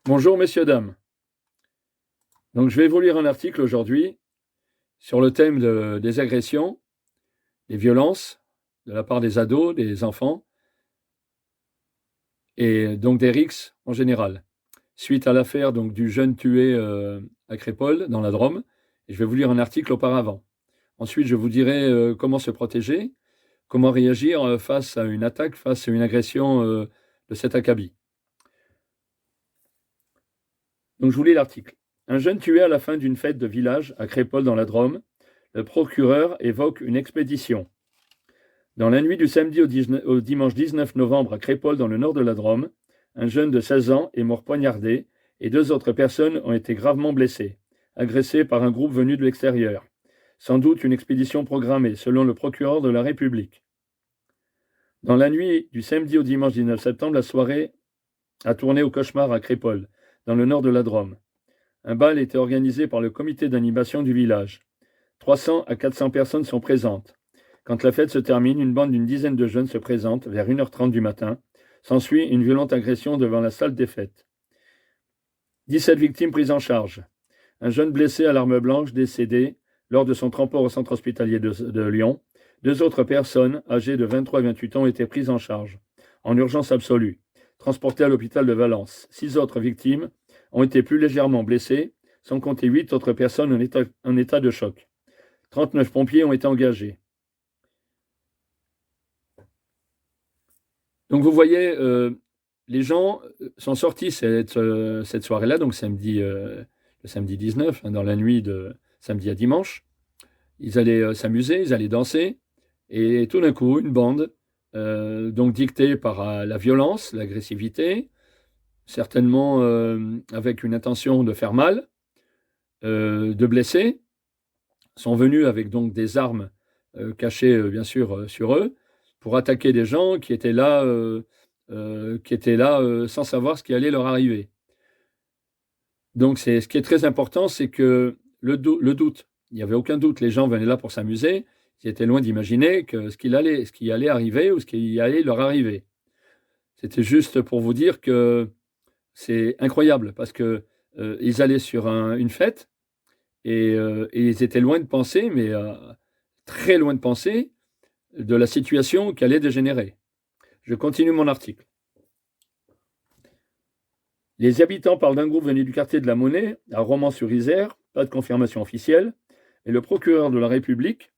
Bonjour messieurs, dames. Donc je vais vous lire un article aujourd'hui sur le thème des agressions, des violences de la part des ados, des enfants et donc des rixes en général. Suite à l'affaire donc du jeune tué à Crépol dans la Drôme, et je vais vous lire un article auparavant. Ensuite, je vous dirai comment se protéger, comment réagir face à une attaque, face à une agression de cet acabit. Donc je vous lis l'article. Un jeune tué à la fin d'une fête de village à Crépol dans la Drôme, le procureur évoque une expédition. Dans la nuit du samedi au dimanche 19 novembre à Crépol dans le nord de la Drôme, un jeune de 16 ans est mort poignardé et 2 autres personnes ont été gravement blessées, agressées par un groupe venu de l'extérieur. Sans doute une expédition programmée, selon le procureur de la République. Dans la nuit du samedi au dimanche 19 septembre, la soirée a tourné au cauchemar à Crépol, dans le nord de la Drôme. Un bal était organisé par le comité d'animation du village. 300 à 400 personnes sont présentes. Quand la fête se termine, une bande d'une dizaine de jeunes se présente vers 1h30 du matin. S'ensuit une violente agression devant la salle des fêtes. 17 victimes prises en charge. Un jeune blessé à l'arme blanche décédé lors de son transport au centre hospitalier de Lyon. 2 autres personnes, âgées de 23 et 28 ans, ont été prises en charge, en urgence absolue, transportées à l'hôpital de Valence. 6 autres victimes ont été plus légèrement blessées, sans compter 8 autres personnes en état de choc. 39 pompiers ont été engagés. Donc vous voyez, les gens sont sortis cette soirée-là, donc le samedi 19, dans la nuit de samedi à dimanche. Ils allaient s'amuser, ils allaient danser, et tout d'un coup, une bande, donc dictée par la violence, l'agressivité, certainement avec une intention de faire mal, de blesser, sont venus avec donc des armes cachées bien sûr sur eux, pour attaquer des gens qui étaient là sans savoir ce qui allait leur arriver. Donc ce qui est très important, c'est que le doute, il n'y avait aucun doute, les gens venaient là pour s'amuser, ils étaient loin d'imaginer ce qui allait arriver ou ce qui allait leur arriver. C'était juste pour vous dire que c'est incroyable, parce que ils allaient sur une fête, et ils étaient loin de penser, mais très loin de penser, de la situation qui allait dégénérer. Je continue mon article. Les habitants parlent d'un groupe venu du quartier de la Monnaie, à Romans-sur-Isère, pas de confirmation officielle, et le procureur de la République,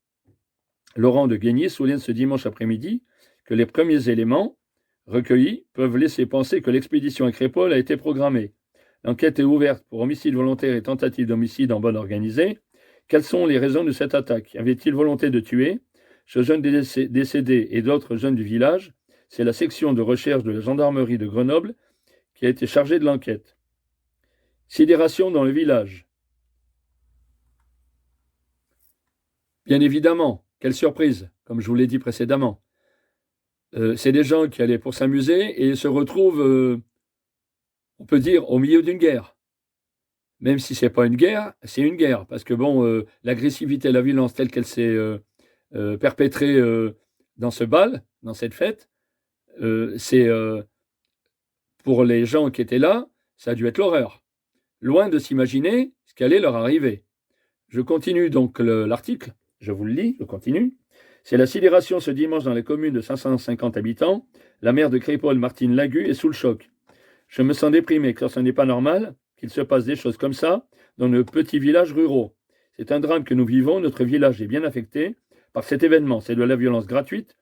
Laurent de Guigny, souligne ce dimanche après-midi que les premiers éléments recueillis peuvent laisser penser que l'expédition à Crépol a été programmée. L'enquête est ouverte pour homicide volontaire et tentative d'homicide en bande organisée. Quelles sont les raisons de cette attaque? Avait-il volonté de tuer? Ce jeune décédé et d'autres jeunes du village, c'est la section de recherche de la gendarmerie de Grenoble qui a été chargée de l'enquête. Sidération dans le village. Bien évidemment, quelle surprise, comme je vous l'ai dit précédemment. C'est des gens qui allaient pour s'amuser et se retrouvent, on peut dire, au milieu d'une guerre. Même si ce n'est pas une guerre, c'est une guerre. Parce que l'agressivité et la violence telle qu'elle s'est perpétrée dans ce bal, dans cette fête, c'est pour les gens qui étaient là, ça a dû être l'horreur. Loin de s'imaginer ce qui allait leur arriver. Je continue donc l'article, je vous le lis, je continue. C'est la sidération ce dimanche dans les communes de 550 habitants. La maire de Crépol, Martine Lagu, est sous le choc. Je me sens déprimé car ce n'est pas normal qu'il se passe des choses comme ça dans nos petits villages ruraux. C'est un drame que nous vivons, notre village est bien affecté par cet événement. C'est de la violence gratuite.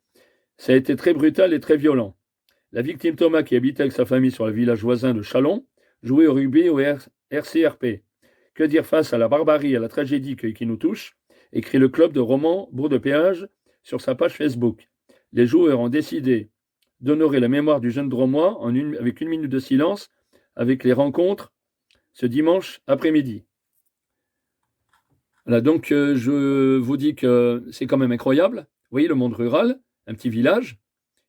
Ça a été très brutal et très violent. La victime Thomas, qui habitait avec sa famille sur le village voisin de Chalon, jouait au rugby au RCRP. Que dire face à la barbarie et à la tragédie qui nous touche, écrit le club de Romans Bourg-de-Péage sur sa page Facebook. Les joueurs ont décidé d'honorer la mémoire du jeune Dromois avec 1 minute de silence avec les rencontres ce dimanche après-midi. Voilà, donc je vous dis que c'est quand même incroyable. Vous voyez, le monde rural, un petit village,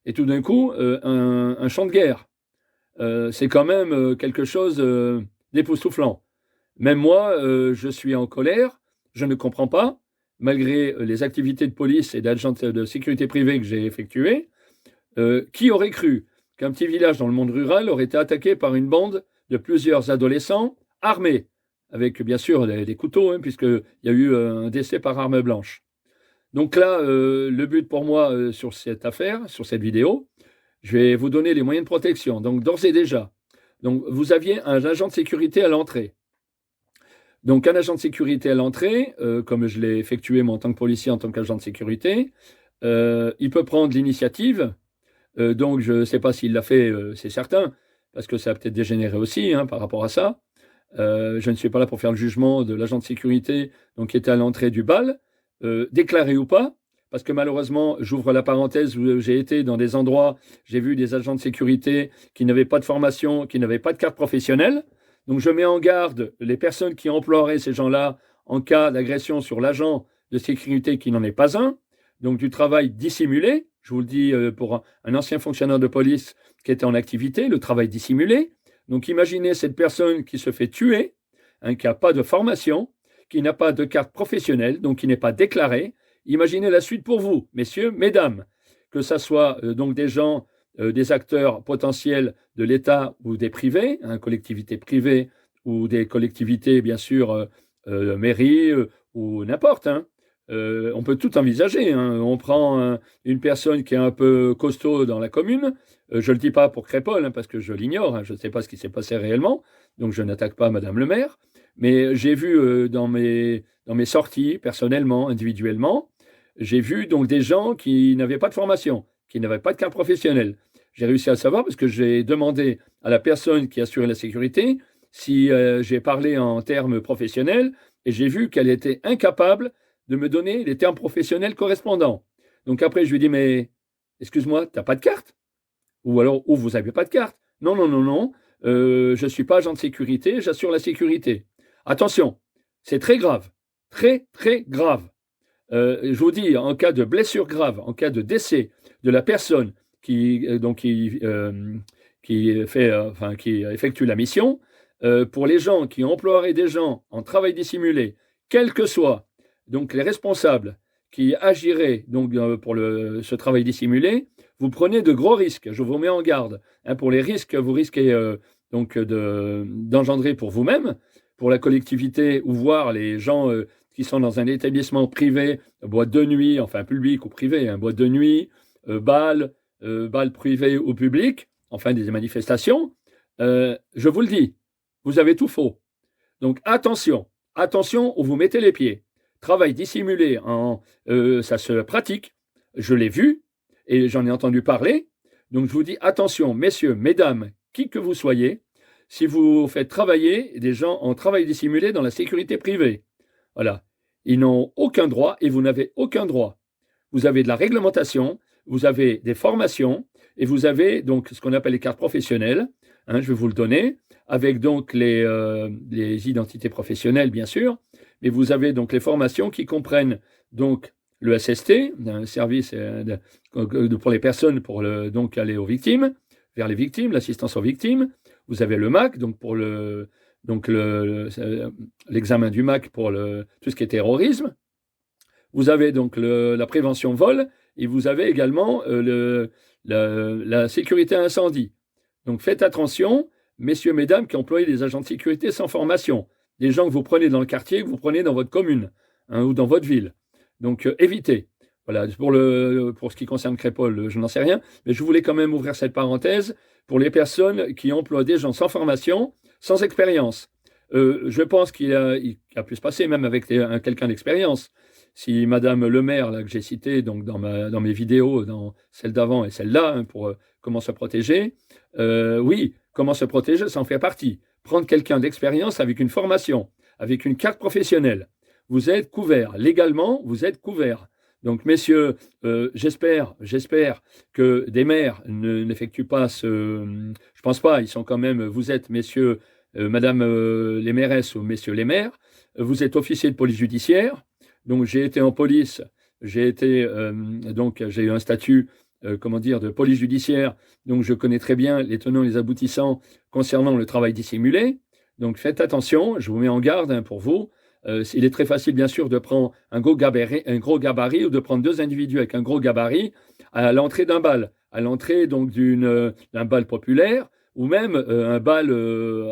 et tout d'un coup, un champ de guerre. C'est quand même quelque chose d'époustouflant. Même moi, je suis en colère, je ne comprends pas, malgré les activités de police et d'agents de sécurité privée que j'ai effectuées, qui aurait cru qu'un petit village dans le monde rural aurait été attaqué par une bande de plusieurs adolescents armés, avec bien sûr des couteaux, puisqu'il y a eu un décès par arme blanche. Donc là, le but pour moi sur cette affaire, sur cette vidéo, je vais vous donner les moyens de protection. Donc d'ores et déjà, donc, vous aviez un agent de sécurité à l'entrée. Donc un agent de sécurité à l'entrée, comme je l'ai effectué moi en tant que policier, en tant qu'agent de sécurité, il peut prendre l'initiative. Donc je ne sais pas s'il l'a fait, c'est certain, parce que ça a peut-être dégénéré aussi par rapport à ça. Je ne suis pas là pour faire le jugement de l'agent de sécurité donc, qui était à l'entrée du bal, déclaré ou pas, parce que malheureusement, j'ouvre la parenthèse où j'ai été dans des endroits, j'ai vu des agents de sécurité qui n'avaient pas de formation, qui n'avaient pas de carte professionnelle. Donc je mets en garde les personnes qui emploieraient ces gens-là en cas d'agression sur l'agent de sécurité qui n'en est pas un. Donc du travail dissimulé, je vous le dis pour un ancien fonctionnaire de police qui était en activité, le travail dissimulé. Donc imaginez cette personne qui se fait tuer, qui n'a pas de formation, qui n'a pas de carte professionnelle, donc qui n'est pas déclarée. Imaginez la suite pour vous, messieurs, mesdames, que ce soit donc des gens, des acteurs potentiels de l'État ou des privés, collectivités privées ou des collectivités, bien sûr, mairies ou n'importe. On peut tout envisager. On prend une personne qui est un peu costaud dans la commune. Je ne le dis pas pour Crépol, parce que je l'ignore. Je ne sais pas ce qui s'est passé réellement. Donc je n'attaque pas Madame le maire. Mais j'ai vu dans mes sorties, personnellement, individuellement, j'ai vu donc des gens qui n'avaient pas de formation, qui n'avaient pas de carte professionnelle. J'ai réussi à le savoir parce que j'ai demandé à la personne qui assurait la sécurité si j'ai parlé en termes professionnels et j'ai vu qu'elle était incapable de me donner les termes professionnels correspondants. Donc après, je lui ai dit, mais excuse-moi, tu n'as pas de carte? Ou alors, ou vous n'avez pas de carte? Non, non, non, non, je ne suis pas agent de sécurité, j'assure la sécurité. Attention, c'est très grave, très, très grave. Je vous dis, en cas de blessure grave, en cas de décès de la personne qui effectue la mission, pour les gens qui emploieraient des gens en travail dissimulé, quels que soient donc les responsables qui agiraient donc pour ce travail dissimulé, vous prenez de gros risques. Je vous mets en garde pour les risques que vous risquez d'engendrer pour vous-même, pour la collectivité ou voir les gens qui sont dans un établissement privé, boîte de nuit, enfin public ou privé, boîte de nuit, bal privé ou public, enfin des manifestations. Je vous le dis, vous avez tout faux. Donc attention où vous mettez les pieds. Travail dissimulé, ça se pratique. Je l'ai vu et j'en ai entendu parler. Donc je vous dis attention, messieurs, mesdames, qui que vous soyez, si vous faites travailler des gens en travail dissimulé dans la sécurité privée. Voilà. Ils n'ont aucun droit et vous n'avez aucun droit. Vous avez de la réglementation, vous avez des formations et vous avez donc ce qu'on appelle les cartes professionnelles. Je vais vous le donner, avec donc les identités professionnelles, bien sûr, mais vous avez donc les formations qui comprennent donc le SST, un service pour les personnes pour donc aller aux victimes, vers les victimes, l'assistance aux victimes. Vous avez le MAC, donc pour l'examen du MAC pour tout ce qui est terrorisme. Vous avez donc la prévention vol et vous avez également la sécurité incendie. Donc faites attention, messieurs, mesdames, qui emploient des agents de sécurité sans formation, des gens que vous prenez dans le quartier, que vous prenez dans votre commune ou dans votre ville. Donc évitez. Voilà, pour ce qui concerne Crépol, je n'en sais rien, mais je voulais quand même ouvrir cette parenthèse pour les personnes qui emploient des gens sans formation, sans expérience. Je pense qu'il a pu se passer même avec quelqu'un d'expérience. Si Madame le maire, là, que j'ai cité donc dans mes vidéos, dans celle d'avant et celle-là, pour comment se protéger, oui, comment se protéger, ça en fait partie. Prendre quelqu'un d'expérience avec une formation, avec une carte professionnelle. Vous êtes couverts. Légalement, vous êtes couverts. Donc, messieurs, j'espère que des maires n'effectuent pas je pense pas, ils sont quand même, vous êtes, messieurs, madame les mairesses ou messieurs les maires, vous êtes officiers de police judiciaire. Donc, j'ai été en police, j'ai eu un statut, de police judiciaire. Donc, je connais très bien les tenants et les aboutissants concernant le travail dissimulé. Donc, faites attention, je vous mets en garde pour vous. Il est très facile, bien sûr, de prendre un gros gabarit ou de prendre deux individus avec un gros gabarit à l'entrée d'un bal, à l'entrée donc d'un bal populaire ou même un bal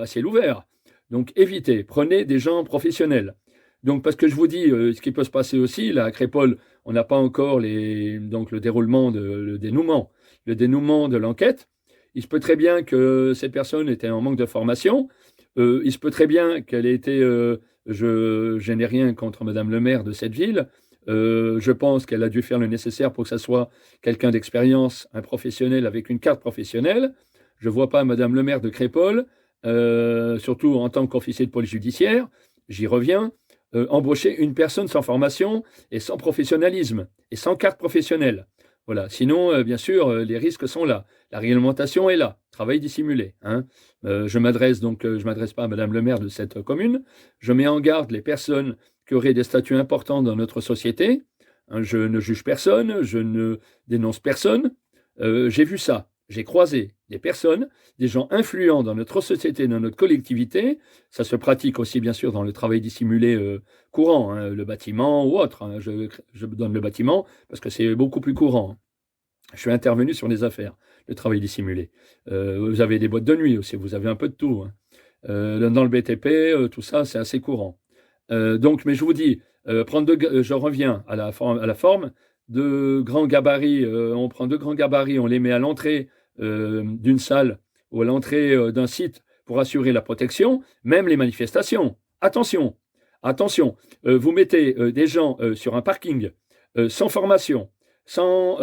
à ciel ouvert. Donc évitez, prenez des gens professionnels. Donc parce que je vous dis, ce qui peut se passer aussi, là à Crépol, on n'a pas encore donc le déroulement, le dénouement de l'enquête. Il se peut très bien que cette personne était en manque de formation. Il se peut très bien qu'elle ait été, je n'ai rien contre Madame le maire de cette ville. Je pense qu'elle a dû faire le nécessaire pour que ça soit quelqu'un d'expérience, un professionnel avec une carte professionnelle. Je ne vois pas Madame le maire de Crépol, surtout en tant qu'officier de police judiciaire, j'y reviens, embaucher une personne sans formation et sans professionnalisme et sans carte professionnelle. Voilà. Sinon, bien sûr, les risques sont là. La réglementation est là. Travail dissimulé. Hein. Je m'adresse pas à Madame le maire de cette commune. Je mets en garde les personnes qui auraient des statuts importants dans notre société. Hein, je ne juge personne, je ne dénonce personne. J'ai vu ça. J'ai croisé des personnes, des gens influents dans notre société, dans notre collectivité. Ça se pratique aussi, bien sûr, dans le travail dissimulé courant, hein, le bâtiment ou autre. Hein. Je donne le bâtiment parce que c'est beaucoup plus courant. Je suis intervenu sur des affaires, le travail dissimulé. Vous avez des boîtes de nuit aussi, vous avez un peu de tout. Hein. Dans le BTP, tout ça, c'est assez courant. Mais je vous dis, je reviens à la forme, de grands gabarits. On prend 2 grands gabarits, on les met à l'entrée d'une salle ou à l'entrée d'un site pour assurer la protection, même les manifestations. Attention, attention, vous mettez des gens sur un parking sans formation, sans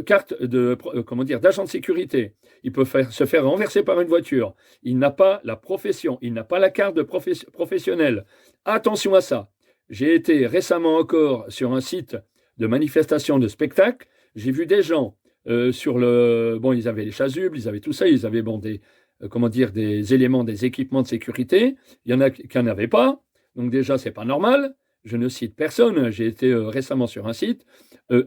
carte d'agent de sécurité. Il peut se faire renverser par une voiture. Il n'a pas la profession, il n'a pas la carte de professionnel. Attention à ça. J'ai été récemment encore sur un site de manifestation de spectacle. J'ai vu des gens ils avaient les chasubles, ils avaient tout ça, ils avaient des éléments, des équipements de sécurité. Il y en a qui n'en avaient pas. Donc déjà, c'est pas normal. Je ne cite personne. J'ai été récemment sur un site.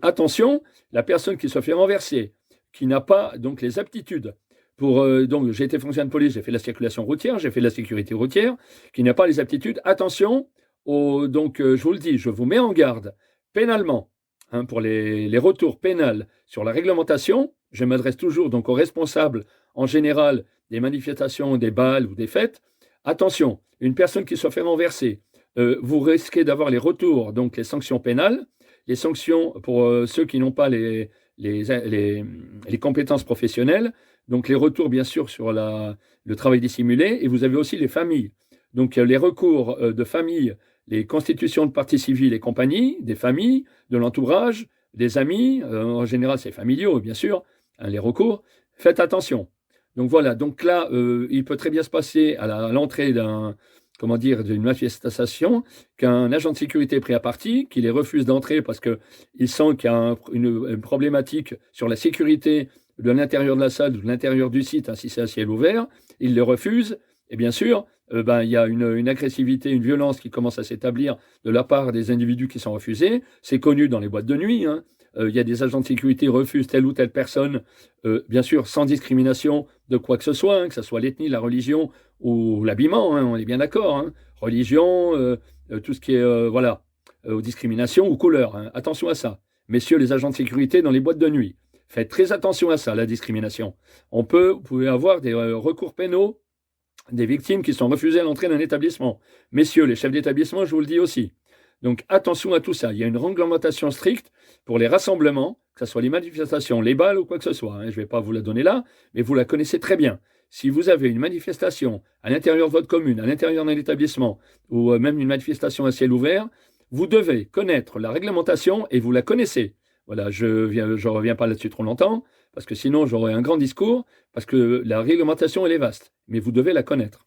Attention, la personne qui se fait renverser, qui n'a pas donc les aptitudes j'ai été fonctionnaire de police, j'ai fait la circulation routière, j'ai fait la sécurité routière, qui n'a pas les aptitudes. Attention, je vous le dis, je vous mets en garde pénalement. Hein, pour les retours pénals sur la réglementation, je m'adresse toujours donc aux responsables en général des manifestations, des bals ou des fêtes. Attention, une personne qui se fait renverser, vous risquez d'avoir les retours, donc les sanctions pénales, les sanctions pour ceux qui n'ont pas les compétences professionnelles, donc les retours bien sûr sur le travail dissimulé, et vous avez aussi les familles. Donc les recours de familles, les constitutions de partie civile et compagnie, des familles, de l'entourage, des amis, en général c'est familiaux bien sûr, hein, les recours, faites attention. Donc voilà, donc là, il peut très bien se passer à l'entrée d'une manifestation, qu'un agent de sécurité est pris à partie, qu'il les refuse d'entrer parce qu'il sent qu'il y a une problématique sur la sécurité de l'intérieur de la salle, de l'intérieur du site, hein, si c'est à ciel ouvert, il les refuse, et bien sûr, il y a une agressivité, une violence qui commence à s'établir de la part des individus qui sont refusés. C'est connu dans les boîtes de nuit. Hein. Il y a des agents de sécurité qui refusent telle ou telle personne, bien sûr sans discrimination de quoi que ce soit, hein, que ce soit l'ethnie, la religion ou l'habillement, hein, on est bien d'accord. Hein. Religion, tout ce qui est discrimination ou couleur. Hein. Attention à ça. Messieurs les agents de sécurité dans les boîtes de nuit, faites très attention à ça, la discrimination. Vous pouvez avoir des recours pénaux, des victimes qui sont refusées à l'entrée d'un établissement. Messieurs, les chefs d'établissement, je vous le dis aussi. Donc attention à tout ça. Il y a une réglementation stricte pour les rassemblements, que ce soit les manifestations, les balles ou quoi que ce soit. Hein. Je ne vais pas vous la donner là, mais vous la connaissez très bien. Si vous avez une manifestation à l'intérieur de votre commune, à l'intérieur d'un établissement, ou même une manifestation à ciel ouvert, vous devez connaître la réglementation et vous la connaissez. Voilà, je ne reviens pas là-dessus trop longtemps, parce que sinon j'aurai un grand discours, parce que la réglementation, elle est vaste, mais vous devez la connaître.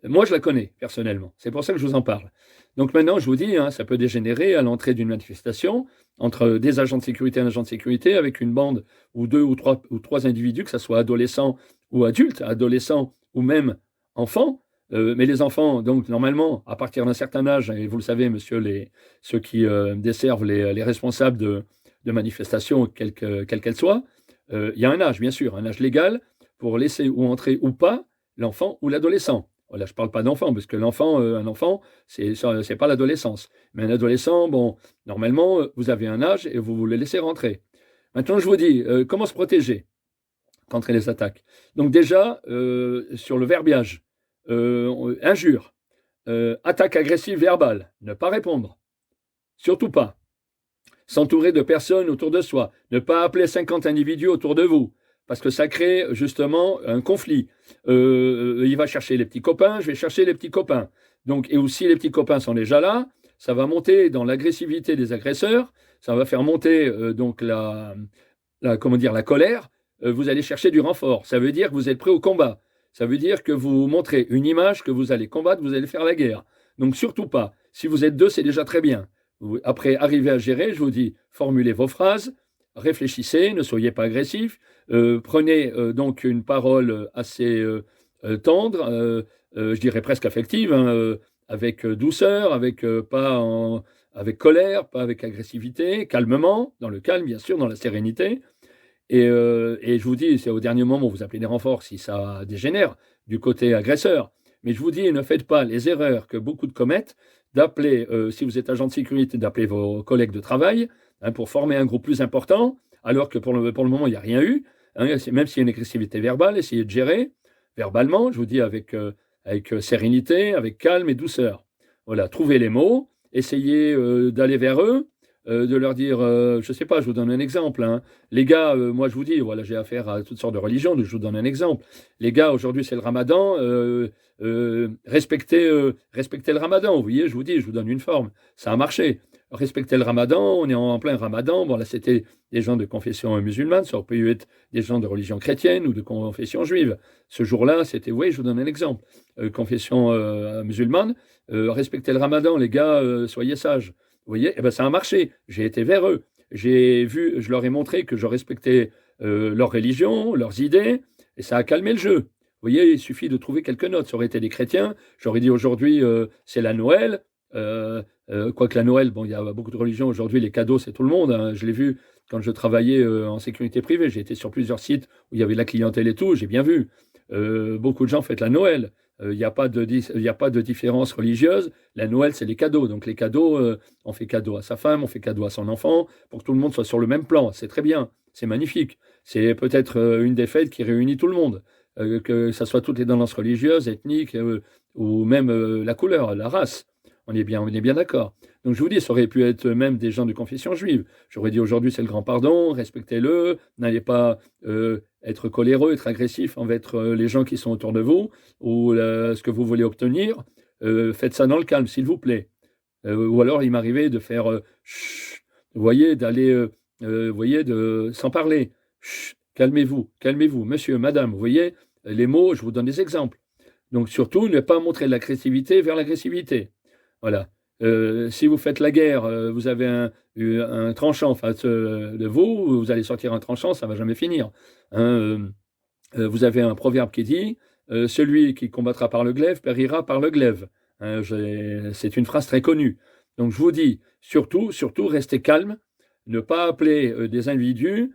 Moi, je la connais, personnellement. C'est pour ça que je vous en parle. Donc maintenant, je vous dis, hein, ça peut dégénérer à l'entrée d'une manifestation, entre des agents de sécurité et un agent de sécurité, avec une bande, ou 2 ou 3 individus, que ce soit adolescents ou adultes, adolescents ou même enfants. Mais les enfants, donc normalement, à partir d'un certain âge, et vous le savez, monsieur, ceux qui desservent les responsables de manifestations, quelle qu'elle soit, il y a un âge, bien sûr, un âge légal pour laisser ou entrer ou pas l'enfant ou l'adolescent. Voilà, je ne parle pas d'enfant, parce que un enfant, c'est pas l'adolescence. Mais un adolescent, bon, normalement, vous avez un âge et vous le laissez rentrer. Maintenant, je vous dis, comment se protéger? contrer les attaques. Donc déjà, sur le verbiage, injure, attaque agressive verbale, ne pas répondre, surtout pas. S'entourer de personnes autour de soi, ne pas appeler 50 individus autour de vous, parce que ça crée justement un conflit. Il va chercher les petits copains, je vais chercher les petits copains. Donc, et aussi les petits copains sont déjà là, ça va monter dans l'agressivité des agresseurs, ça va faire monter donc la colère. Vous allez chercher du renfort. Ça veut dire que vous êtes prêt au combat. Ça veut dire que vous montrez une image que vous allez combattre, vous allez faire la guerre. Donc surtout pas. Si vous êtes deux, c'est déjà très bien. Après, arrivez à gérer, je vous dis, formulez vos phrases, réfléchissez, ne soyez pas agressif, prenez donc une parole assez tendre, je dirais presque affective, hein, avec douceur, avec colère, pas avec agressivité, calmement, dans le calme, bien sûr, dans la sérénité. Et je vous dis, c'est au dernier moment, vous appelez des renforts si ça dégénère du côté agresseur. Mais je vous dis, ne faites pas les erreurs que beaucoup de commettent, d'appeler, si vous êtes agent de sécurité, d'appeler vos collègues de travail hein, pour former un groupe plus important, alors que pour le moment, il n'y a rien eu. Hein, même s'il y a une agressivité verbale, essayez de gérer verbalement, je vous dis, avec sérénité, avec calme et douceur. Voilà, trouvez les mots, essayez d'aller vers eux, de leur dire, je ne sais pas, je vous donne un exemple. Hein. Les gars, moi je vous dis, voilà, j'ai affaire à toutes sortes de religions, donc je vous donne un exemple. Les gars, aujourd'hui c'est le ramadan, respectez le ramadan, vous voyez, je vous dis, je vous donne une forme. Ça a marché. Respectez le ramadan, on est en plein ramadan. Bon, là c'était des gens de confession musulmane, ça aurait pu être des gens de religion chrétienne ou de confession juive. Ce jour-là, c'était, oui, je vous donne un exemple. Confession musulmane, respectez le ramadan, les gars, soyez sages. Vous voyez, eh ben, ça a marché. J'ai été vers eux. Je leur ai montré que je respectais leur religion, leurs idées, et ça a calmé le jeu. Vous voyez, il suffit de trouver quelques notes. Ça aurait été des chrétiens. J'aurais dit aujourd'hui, c'est la Noël. Quoique la Noël, bon, il y a beaucoup de religions aujourd'hui, les cadeaux, c'est tout le monde. Hein. Je l'ai vu quand je travaillais en sécurité privée. J'ai été sur plusieurs sites où il y avait la clientèle et tout. J'ai bien vu. Beaucoup de gens fêtent la Noël. Il n'y a pas de différence religieuse. La Noël, c'est les cadeaux. Donc les cadeaux, on fait cadeau à sa femme, on fait cadeau à son enfant, pour que tout le monde soit sur le même plan. C'est très bien, c'est magnifique. C'est peut-être une des fêtes qui réunit tout le monde, que ce soit toutes les tendances religieuses, ethniques, ou même la couleur, la race. On est bien d'accord. Donc je vous dis, ça aurait pu être même des gens de confession juive. J'aurais dit aujourd'hui, c'est le grand pardon, respectez-le, n'allez pas être coléreux, être agressif envers les gens qui sont autour de vous, ou ce que vous voulez obtenir. Faites ça dans le calme, s'il vous plaît. Ou alors, il m'arrivait de faire vous voyez, d'aller, sans parler. Chut, calmez-vous, monsieur, madame. Vous voyez, les mots, je vous donne des exemples. Donc surtout, ne pas montrer de l'agressivité vers l'agressivité. Voilà. Si vous faites la guerre, vous avez un tranchant face de vous, vous allez sortir un tranchant, ça ne va jamais finir. Hein, vous avez un proverbe qui dit celui qui combattra par le glaive périra par le glaive. Hein, c'est une phrase très connue. Donc je vous dis, surtout, restez calme, ne pas appeler des individus.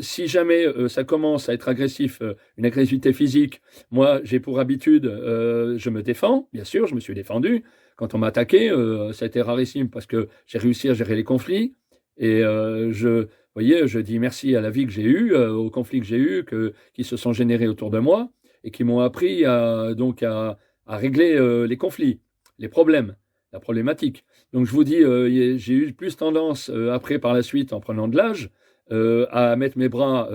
Si jamais ça commence à être agressif, une agressivité physique, moi j'ai pour habitude, je me défends, bien sûr, je me suis défendu. Quand on m'a attaqué, ça a été rarissime parce que j'ai réussi à gérer les conflits. Et je dis merci à la vie que j'ai eue, aux conflits que j'ai eus, qui se sont générés autour de moi et qui m'ont appris à régler les conflits, les problèmes, la problématique. Donc je vous dis, j'ai eu plus tendance, après par la suite, en prenant de l'âge, à mettre mes bras,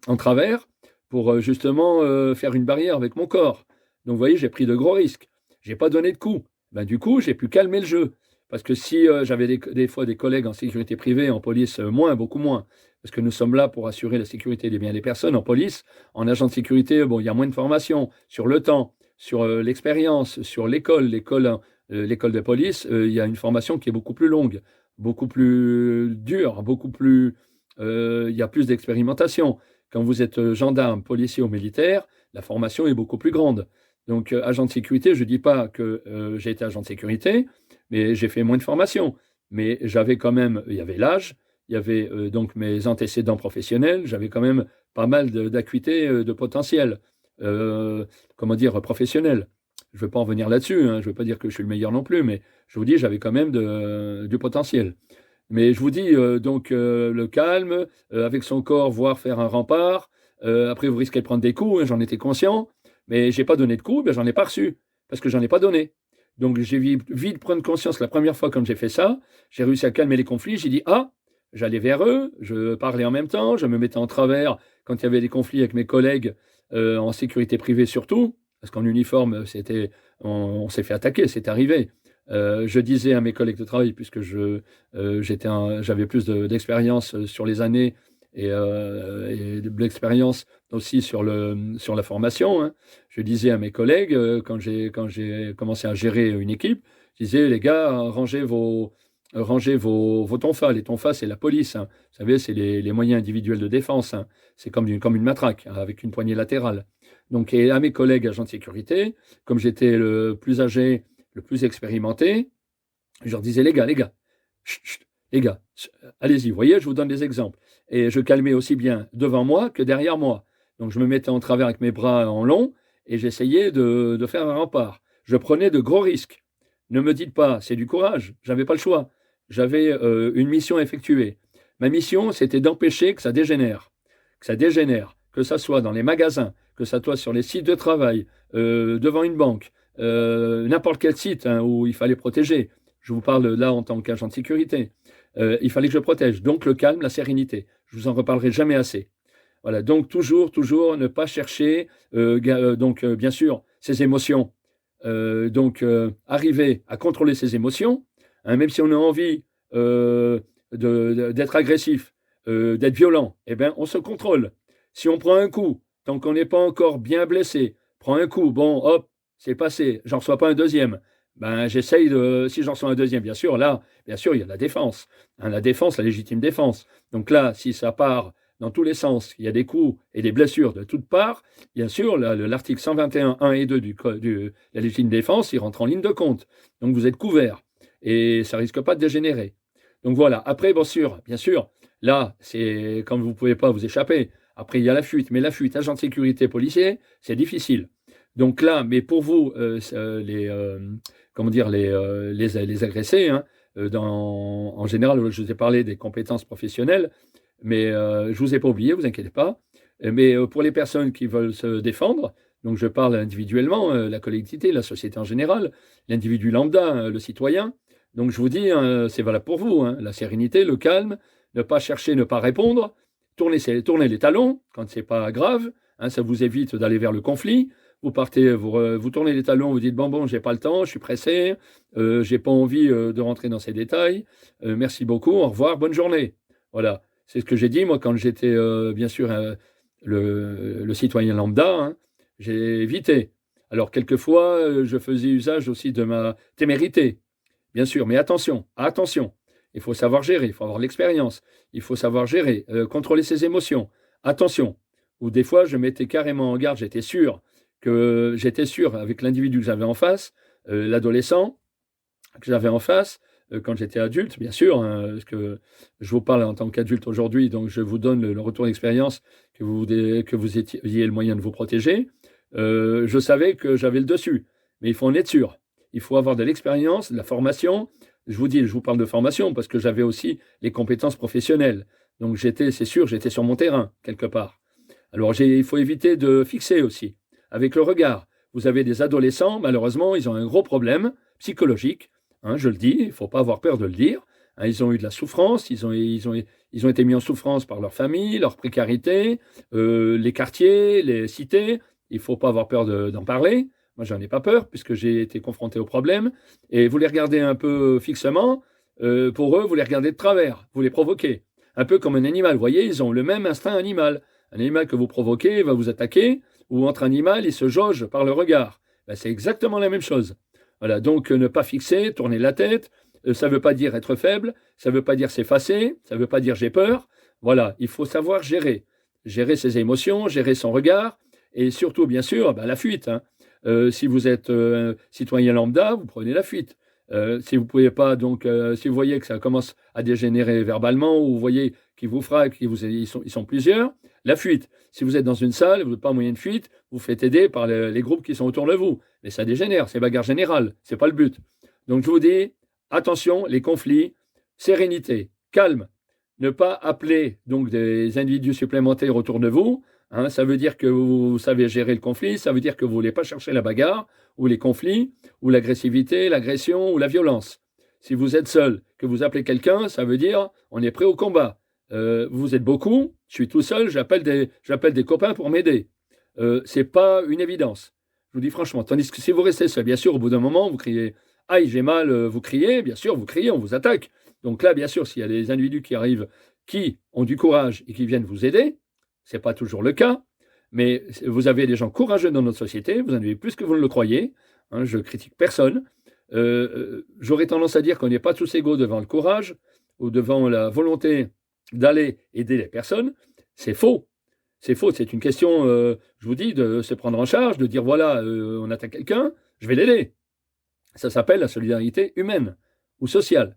en travers pour justement faire une barrière avec mon corps. Donc vous voyez, j'ai pris de gros risques. J'ai pas donné de coups. Ben, du coup, j'ai pu calmer le jeu. Parce que si j'avais des fois des collègues en sécurité privée, en police, beaucoup moins, parce que nous sommes là pour assurer la sécurité des biens des personnes, en police, en agent de sécurité, bon, il y a moins de formation sur le temps, sur l'expérience, sur l'école de police, il y a une formation qui est beaucoup plus longue, beaucoup plus dure, il y a plus d'expérimentation. Quand vous êtes gendarme, policier ou militaire, la formation est beaucoup plus grande. Donc, agent de sécurité, je ne dis pas que j'ai été agent de sécurité, mais j'ai fait moins de formation. Mais j'avais quand même, il y avait l'âge, il y avait donc mes antécédents professionnels, j'avais quand même pas mal d'acuité, de potentiel, professionnel. Je ne veux pas en venir là-dessus, hein, je ne veux pas dire que je suis le meilleur non plus, mais je vous dis, j'avais quand même du potentiel. Mais je vous dis, le calme, avec son corps, voire faire un rempart. Après, vous risquez de prendre des coups, hein, j'en étais conscient. Mais j'ai pas donné de coups, ben, j'en ai pas reçu, parce que j'en ai pas donné. Donc j'ai vite prendre conscience la première fois quand j'ai fait ça, j'ai réussi à calmer les conflits, j'ai dit, ah, j'allais vers eux, je parlais en même temps, je me mettais en travers quand il y avait des conflits avec mes collègues, en sécurité privée surtout, parce qu'en uniforme, on s'est fait attaquer, c'est arrivé. Je disais à mes collègues de travail, puisque j'avais plus d'expérience sur les années et de l'expérience aussi sur la formation, hein. Je disais à mes collègues, quand j'ai commencé à gérer une équipe, je disais, les gars, rangez vos tonfas. Les tonfas, c'est la police, hein. Vous savez, c'est les moyens individuels de défense, hein. C'est comme une matraque, hein, avec une poignée latérale. Donc, et à mes collègues agents de sécurité, comme j'étais le plus âgé, le plus expérimenté, je leur disais, les gars, chut, chut, les gars, allez-y, vous voyez, je vous donne des exemples. Et je calmais aussi bien devant moi que derrière moi. Donc je me mettais en travers avec mes bras en long et j'essayais de faire un rempart. Je prenais de gros risques. Ne me dites pas, c'est du courage, j'avais pas le choix. J'avais une mission à effectuer. Ma mission, c'était d'empêcher que ça dégénère. Que ça soit dans les magasins, que ça soit sur les sites de travail, devant une banque, n'importe quel site, hein, où il fallait protéger. Je vous parle là en tant qu'agent de sécurité. Il fallait que je protège. Donc le calme, la sérénité. Je vous en reparlerai jamais assez. Voilà. Donc toujours ne pas chercher. Bien sûr, ses émotions. Arriver à contrôler ses émotions, hein, même si on a envie d'être agressif, d'être violent, eh bien, on se contrôle. Si on prend un coup, tant qu'on n'est pas encore bien blessé, prend un coup, bon, hop, c'est passé, j'en reçois pas un deuxième. Ben, j'essaye si j'en reçois un deuxième, bien sûr, là, bien sûr, il y a la défense. Hein, la défense, la légitime défense. Donc là, si ça part dans tous les sens, il y a des coups et des blessures de toutes parts, bien sûr, l'article 121, 1 et 2 de la légitime défense, il rentre en ligne de compte. Donc vous êtes couvert et ça risque pas de dégénérer. Donc voilà. Après, bien sûr, là, c'est quand vous pouvez pas vous échapper. Après, il y a la fuite. Mais la fuite, agent de sécurité, policier, c'est difficile. Donc là, mais pour vous, les agressés, hein, en général, je vous ai parlé des compétences professionnelles, mais je ne vous ai pas oublié, vous inquiétez pas. Mais pour les personnes qui veulent se défendre, donc je parle individuellement, la collectivité, la société en général, l'individu lambda, le citoyen. Donc je vous dis, hein, c'est valable pour vous, hein, la sérénité, le calme, ne pas chercher, ne pas répondre, tournez les talons quand c'est pas grave, hein, ça vous évite d'aller vers le conflit. Vous partez, vous tournez les talons, vous dites bon, j'ai pas le temps, je suis pressé, j'ai pas envie de rentrer dans ces détails. Merci beaucoup, au revoir, bonne journée. Voilà, c'est ce que j'ai dit moi quand j'étais bien sûr le citoyen lambda, hein, j'ai évité. Alors quelquefois, je faisais usage aussi de ma témérité, bien sûr, mais attention, il faut savoir gérer, il faut avoir l'expérience, il faut savoir gérer, contrôler ses émotions. Attention, ou des fois je mettais carrément en garde, j'étais sûr avec l'individu que j'avais en face, l'adolescent que j'avais en face, quand j'étais adulte, bien sûr, hein, parce que je vous parle en tant qu'adulte aujourd'hui, donc je vous donne le retour d'expérience que vous ayez le moyen de vous protéger. Je savais que j'avais le dessus, mais il faut en être sûr. Il faut avoir de l'expérience, de la formation. Je vous parle de formation parce que j'avais aussi les compétences professionnelles. Donc j'étais sur mon terrain, quelque part. Alors il faut éviter de fixer aussi, avec le regard. Vous avez des adolescents, malheureusement, ils ont un gros problème psychologique, hein, je le dis, il ne faut pas avoir peur de le dire. Hein, ils ont eu de la souffrance, ils ont été mis en souffrance par leur famille, leur précarité, les quartiers, les cités. Il ne faut pas avoir peur d'en parler. Moi, j'en ai pas peur, puisque j'ai été confronté au problème. Et vous les regardez un peu fixement, pour eux, vous les regardez de travers, vous les provoquez. Un peu comme un animal, vous voyez, ils ont le même instinct animal. Un animal que vous provoquez va vous attaquer, ou entre animal, il se jauge par le regard. Ben, c'est exactement la même chose. Voilà, donc ne pas fixer, tourner la tête, ça ne veut pas dire être faible, ça ne veut pas dire s'effacer, ça ne veut pas dire j'ai peur. Voilà, il faut savoir gérer ses émotions, gérer son regard, et surtout, bien sûr, ben, la fuite. Hein. Si vous êtes citoyen lambda, vous prenez la fuite. Si vous pouvez pas, donc, si vous voyez que ça commence à dégénérer verbalement, ou vous voyez qu'ils vous frappent, ils sont plusieurs, la fuite. Si vous êtes dans une salle, vous n'avez pas moyen de fuite, vous faites aider par les groupes qui sont autour de vous. Mais ça dégénère, c'est bagarre générale, c'est pas le but. Donc je vous dis, attention, les conflits, sérénité, calme. Ne pas appeler donc des individus supplémentaires autour de vous. Ça veut dire que vous savez gérer le conflit, ça veut dire que vous ne voulez pas chercher la bagarre, ou les conflits, ou l'agressivité, l'agression, ou la violence. Si vous êtes seul, que vous appelez quelqu'un, ça veut dire on est prêt au combat. Vous êtes beaucoup, je suis tout seul, j'appelle des copains pour m'aider. C'est pas une évidence. Je vous dis franchement. Tandis que si vous restez seul, bien sûr, au bout d'un moment, vous criez « Aïe, j'ai mal », vous criez, bien sûr, vous criez, on vous attaque. Donc là, bien sûr, s'il y a des individus qui arrivent, qui ont du courage et qui viennent vous aider, ce n'est pas toujours le cas, mais vous avez des gens courageux dans notre société, vous en avez plus que vous ne le croyez, je critique personne. J'aurais tendance à dire qu'on n'est pas tous égaux devant le courage ou devant la volonté d'aller aider les personnes. C'est faux. C'est faux, c'est une question, je vous dis, de se prendre en charge, de dire voilà, on attaque quelqu'un, je vais l'aider. Ça s'appelle la solidarité humaine ou sociale.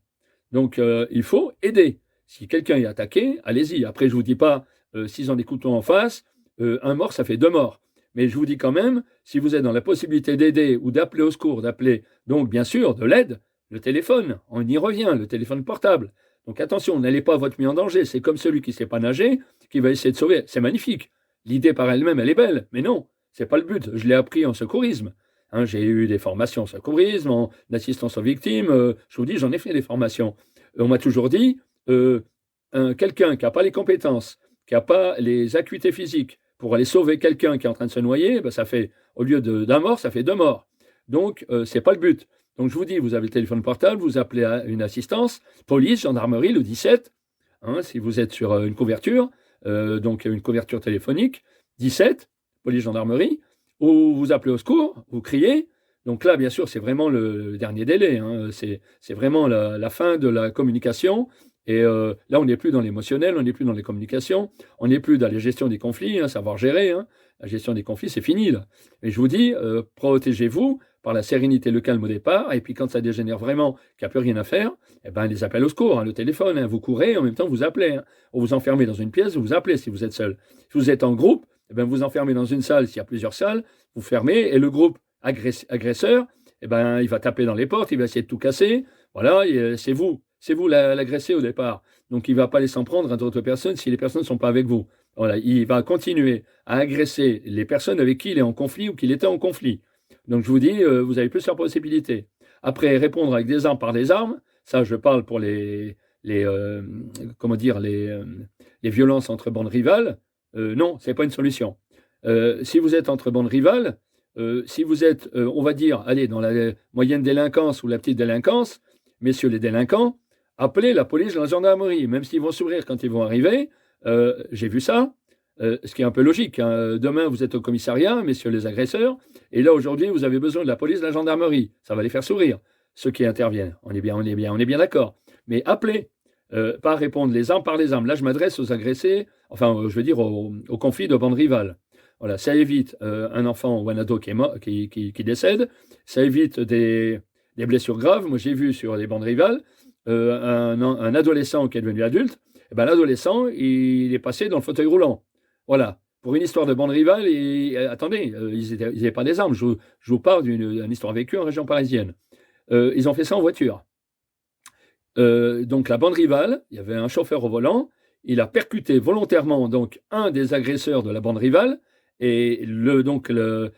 Donc, il faut aider. Si quelqu'un est attaqué, allez-y. Après, je ne vous dis pas, s'ils ont des couteaux en face, un mort, ça fait 2 morts. Mais je vous dis quand même, si vous êtes dans la possibilité d'aider ou d'appeler au secours, d'appeler, donc bien sûr, de l'aide, le téléphone, on y revient, le téléphone portable. Donc attention, n'allez pas votre mis en danger. C'est comme celui qui ne sait pas nager, qui va essayer de sauver. C'est magnifique. L'idée par elle-même, elle est belle. Mais non, ce n'est pas le but. Je l'ai appris en secourisme. J'ai eu des formations en secourisme, en assistance aux victimes. Je vous dis, j'en ai fait des formations. On m'a toujours dit, quelqu'un qui n'a pas les compétences, qui n'a pas les acuités physiques pour aller sauver quelqu'un qui est en train de se noyer, ça fait, au lieu d'un mort, ça fait 2 morts. Donc, ce n'est pas le but. Donc, je vous dis, vous avez le téléphone portable, vous appelez à une assistance, police, gendarmerie, le 17, si vous êtes sur une couverture, donc une couverture téléphonique, 17, police, gendarmerie, ou vous appelez au secours, vous criez. Donc là, bien sûr, c'est vraiment le dernier délai. C'est vraiment la fin de la communication. Et là, on n'est plus dans l'émotionnel, on n'est plus dans les communications, on n'est plus dans la gestion des conflits, savoir gérer. La gestion des conflits, c'est fini, là. Et je vous dis, protégez-vous par la sérénité, le calme au départ. Et puis quand ça dégénère vraiment, qu'il n'y a plus rien à faire, les appels au secours, le téléphone, vous courez, en même temps vous appelez. Ou vous enfermez dans une pièce, vous appelez si vous êtes seul. Si vous êtes en groupe, vous enfermez dans une salle, s'il y a plusieurs salles, vous fermez, et le groupe agresseur, il va taper dans les portes, il va essayer de tout casser. Voilà, c'est vous l'agressé au départ. Donc il ne va pas laisser s'en prendre à d'autres personnes si les personnes ne sont pas avec vous. Voilà, il va continuer à agresser les personnes avec qui il est en conflit ou qu'il était en conflit. Donc je vous dis, vous avez plusieurs possibilités. Après, répondre avec des armes par des armes, ça je parle pour les violences entre bandes rivales. Non, ce n'est pas une solution. Si vous êtes entre bandes rivales, si vous êtes, on va dire, allez, dans la moyenne délinquance ou la petite délinquance, messieurs les délinquants, appelez la police, la gendarmerie, même s'ils vont sourire quand ils vont arriver. J'ai vu ça, ce qui est un peu logique. Demain, vous êtes au commissariat, messieurs les agresseurs, et là, aujourd'hui, vous avez besoin de la police, de la gendarmerie. Ça va les faire sourire, ceux qui interviennent. On est bien d'accord. Mais appelez, pas répondre les armes par les armes. Là, je m'adresse aux agressés, je veux dire au conflit de bandes rivales. Voilà, ça évite un enfant ou un ado qui décède, ça évite des blessures graves. Moi, j'ai vu sur les bandes rivales un adolescent qui est devenu adulte. L'adolescent, il est passé dans le fauteuil roulant. Voilà, pour une histoire de bande rivale. Et attendez, ils n'avaient pas des armes. Je vous parle d'une histoire vécue en région parisienne. Ils ont fait ça en voiture. Donc la bande rivale, il y avait un chauffeur au volant. Il a percuté volontairement donc un des agresseurs de la bande rivale. Et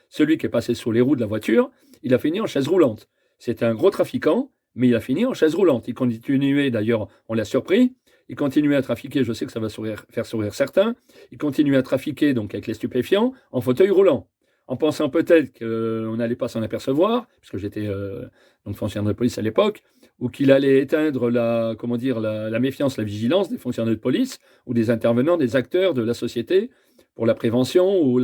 celui qui est passé sous les roues de la voiture, il a fini en chaise roulante. C'était un gros trafiquant, mais il a fini en chaise roulante. Il continuait, d'ailleurs, on l'a surpris, il continuait à trafiquer, je sais que ça va faire sourire certains, il continuait à trafiquer donc avec les stupéfiants en fauteuil roulant, en pensant peut-être qu'on n'allait pas s'en apercevoir, puisque j'étais donc fonctionnaire de police à l'époque, ou qu'il allait éteindre la méfiance, la vigilance des fonctionnaires de police, ou des intervenants, des acteurs de la société, pour la prévention ou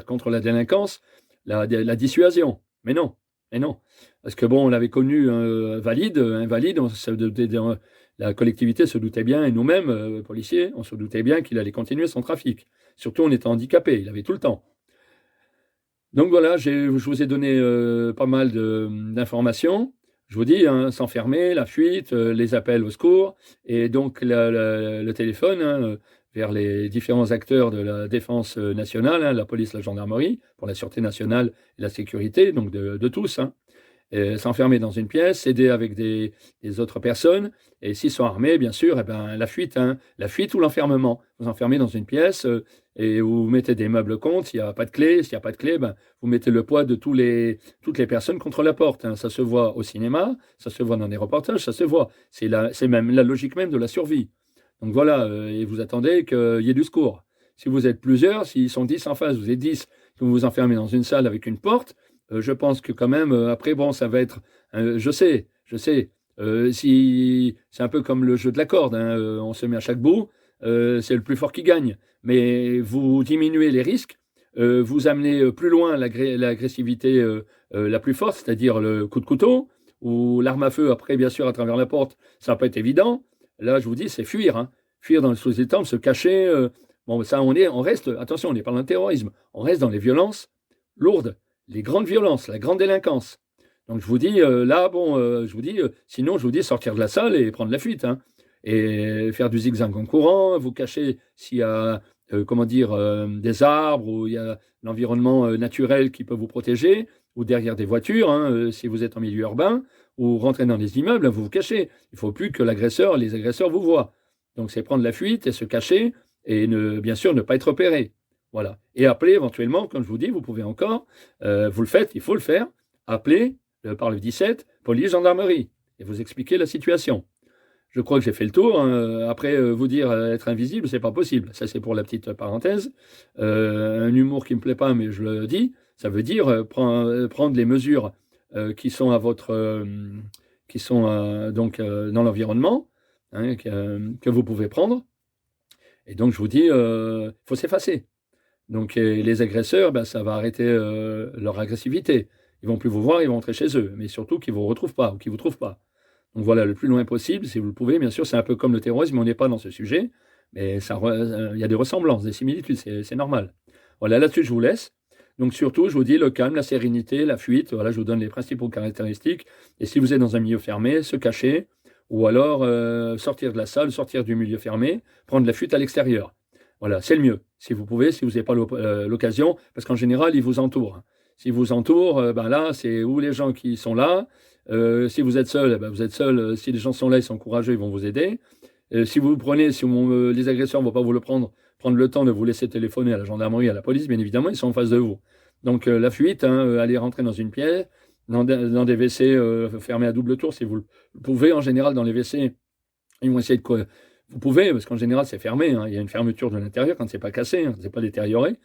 contre la délinquance, la dissuasion. Mais non. Parce que on l'avait connu invalide, la collectivité se doutait bien, et nous-mêmes, policiers, on se doutait bien qu'il allait continuer son trafic. Surtout, on était handicapés, il avait tout le temps. Donc voilà, je vous ai donné pas mal d'informations. Je vous dis, s'enfermer, la fuite, les appels au secours, et donc le téléphone, vers les différents acteurs de la défense nationale, la police, la gendarmerie, pour la sûreté nationale et la sécurité, donc de tous. s'enfermer dans une pièce, s'aider avec des autres personnes, et s'ils sont armés, bien sûr, eh ben, la fuite ou l'enfermement. Vous enfermez dans une pièce et vous mettez des meubles contre, s'il n'y a pas de clé, ben, vous mettez le poids de toutes les personnes contre la porte. Ça se voit au cinéma, ça se voit dans des reportages, ça se voit. C'est même la logique même de la survie. Donc voilà, et vous attendez qu'il y ait du secours. Si vous êtes plusieurs, s'ils sont 10 en face, vous êtes 10, que vous vous enfermez dans une salle avec une porte, je pense que quand même, après, bon, ça va être... je sais, si c'est un peu comme le jeu de la corde, on se met à chaque bout, c'est le plus fort qui gagne. Mais vous diminuez les risques, vous amenez plus loin l'agressivité la plus forte, c'est-à-dire le coup de couteau, ou l'arme à feu, après, bien sûr, à travers la porte, ça va pas être évident. Là, je vous dis, c'est fuir. Fuir dans le sous-étang, se cacher. Bon, ça, on reste, attention, on n'est pas dans le terrorisme, on reste dans les violences lourdes, les grandes violences, la grande délinquance. Donc je vous dis, sinon je vous dis sortir de la salle et prendre la fuite. Et faire du zigzag en courant, vous cacher s'il y a, des arbres, ou il y a l'environnement naturel qui peut vous protéger, ou derrière des voitures, si vous êtes en milieu urbain, ou rentrer dans des immeubles, vous vous cachez. Il ne faut plus que les agresseurs vous voient. Donc c'est prendre la fuite et se cacher, et bien sûr ne pas être repéré. Voilà. Et appeler éventuellement, comme je vous dis, vous pouvez encore, vous le faites, il faut le faire, appeler par le 17, police, gendarmerie, et vous expliquer la situation. Je crois que j'ai fait le tour. Après, vous dire être invisible, c'est pas possible. Ça, c'est pour la petite parenthèse. Un humour qui me plaît pas, mais je le dis, ça veut dire prendre les mesures qui sont à votre, donc dans l'environnement, que vous pouvez prendre. Et donc, je vous dis, faut s'effacer. Donc, les agresseurs, ça va arrêter leur agressivité. Ils vont plus vous voir, ils vont rentrer chez eux. Mais surtout qu'ils vous retrouvent pas ou qu'ils vous trouvent pas. Donc voilà, le plus loin possible, si vous le pouvez. Bien sûr, c'est un peu comme le terrorisme, on n'est pas dans ce sujet. Mais il y a des ressemblances, des similitudes, c'est normal. Voilà, là-dessus, je vous laisse. Donc surtout, je vous dis le calme, la sérénité, la fuite. Voilà, je vous donne les principaux caractéristiques. Et si vous êtes dans un milieu fermé, se cacher. Ou alors sortir de la salle, sortir du milieu fermé, prendre la fuite à l'extérieur. Voilà, c'est le mieux, si vous pouvez, si vous n'avez pas l'occasion, parce qu'en général, ils vous entourent. S'ils vous entourent, là, c'est où les gens qui sont là. Si vous êtes seul, vous êtes seul. Si les gens sont là, ils sont courageux, ils vont vous aider. Si vous prenez, les agresseurs ne vont pas vous le prendre le temps de vous laisser téléphoner à la gendarmerie, à la police, bien évidemment, ils sont en face de vous. Donc la fuite, aller rentrer dans une pièce, dans des WC fermés à double tour, si vous le pouvez. En général, dans les WC, ils vont essayer de quoi. Vous pouvez, parce qu'en général, c'est fermé. Il y a une fermeture de l'intérieur quand c'est pas cassé, c'est pas détérioré.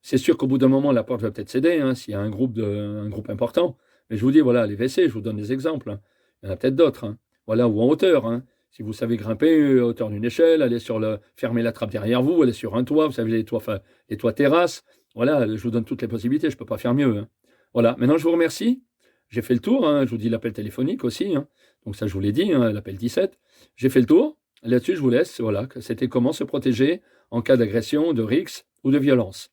C'est sûr qu'au bout d'un moment, la porte va peut-être céder, s'il y a un groupe important. Mais je vous dis, voilà, les WC, je vous donne des exemples. Il y en a peut-être d'autres. Voilà, ou en hauteur. Si vous savez grimper à hauteur d'une échelle, aller fermer la trappe derrière vous, aller sur un toit, vous savez, les toits terrasses. Voilà, je vous donne toutes les possibilités, je ne peux pas faire mieux. Voilà, maintenant je vous remercie. J'ai fait le tour, je vous dis l'appel téléphonique aussi. Donc ça, je vous l'ai dit, l'appel 17. J'ai fait le tour. Là-dessus, je vous laisse. Voilà, c'était comment se protéger en cas d'agression, de rixe ou de violence.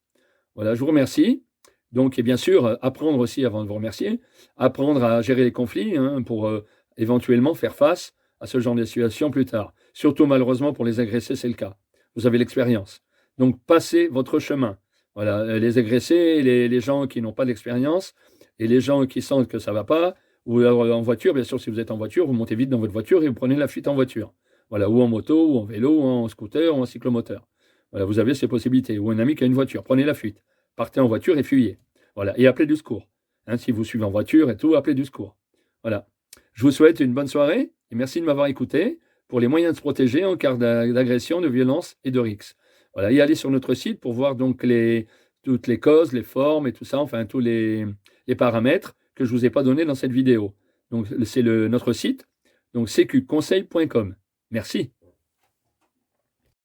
Voilà, je vous remercie. Donc, et bien sûr, apprendre aussi, avant de vous remercier, apprendre à gérer les conflits pour éventuellement faire face à ce genre de situation plus tard. Surtout, malheureusement, pour les agressés, c'est le cas. Vous avez l'expérience. Donc, passez votre chemin. Voilà, les agressés, les gens qui n'ont pas d'expérience et les gens qui sentent que ça ne va pas, ou alors en voiture, bien sûr, si vous êtes en voiture, vous montez vite dans votre voiture et vous prenez la fuite en voiture. Voilà, ou en moto, ou en vélo, ou en scooter, ou en cyclomoteur. Voilà, vous avez ces possibilités. Ou un ami qui a une voiture, prenez la fuite. Partez en voiture et fuyez. Voilà, et appelez du secours. Si vous suivez en voiture et tout, appelez du secours. Voilà. Je vous souhaite une bonne soirée et merci de m'avoir écouté pour les moyens de se protéger en cas d'agression, de violence et de rixe. Voilà, et allez sur notre site pour voir donc toutes les causes, les formes et tout ça, enfin tous les paramètres que je ne vous ai pas donnés dans cette vidéo. Donc c'est notre site, donc cqconseil.com. Merci.